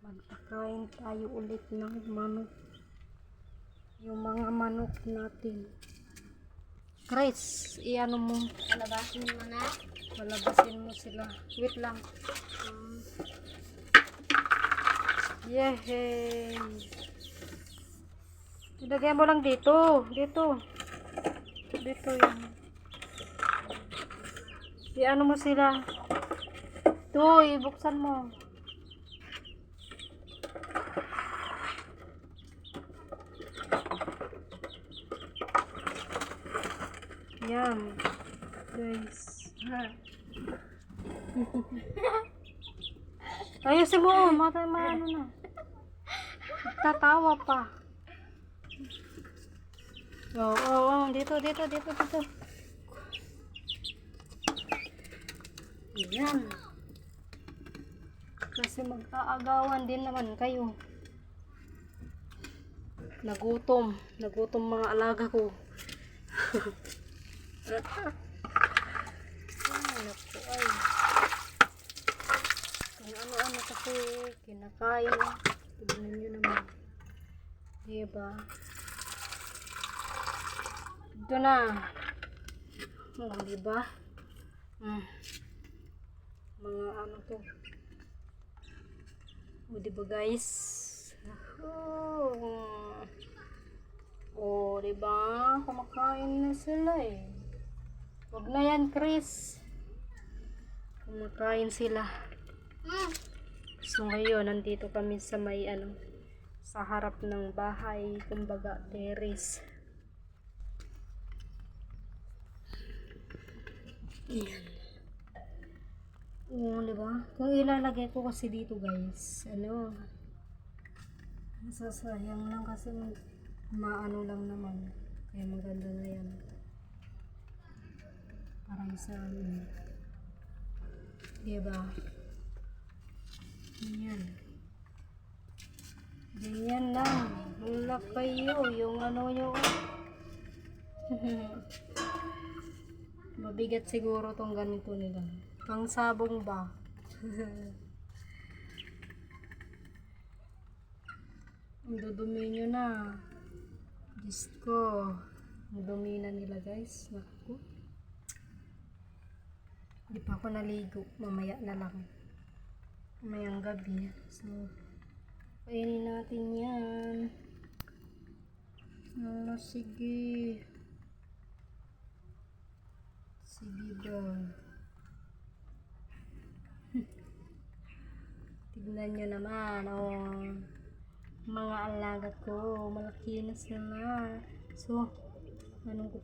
Magpakain tayo ulit ng manok. Yung mga manok natin. Chris, iano mo? Palabasin mo na. Palabasin mo sila. Wait lang. Yehey! Ilagay mo lang dito. Dito. Dito yan. Iano mo sila. Ito, ibuksan mo. Yan. Guys. Ayusin mo. Matay maano na. Tatawa pa. Oo. Dito. Yan. Kasi mag-aagawan din naman kayo. Nagutom mga alaga ko. Ay, naku ay. Kung ano-ano kasi kinakain. Tignan nyo naman. Diba? Ito na. Diba? Mga ano to. O diba guys? O diba? Kumakain na sila eh. Huwag na yan, Chris. Kumakain sila. So ngayon, nandito kami sa may ano, sa harap ng bahay, kumbaga terrace. Yan. Oo, diba? Kung ilalagay ko kasi dito guys, ano, masasayang lang kasi maano lang naman. Kaya maganda na yan. Parang sa ano. Diba? Yan. Ganyan lang. Wala kayo. Yung ano nyo. Mabigat siguro tong ganito nila. Pang sabong ba? Ang dudumi nyo na. Diyos ko. Ang dumi na nila guys. Naku. Hindi pa ako naligo. Mamaya na lang. Mamayang gabi. So, kainin natin yan. Sige. Sige ba. Tignan nyo naman. Oh, mga alaga ko. Malaki na sila. So, anong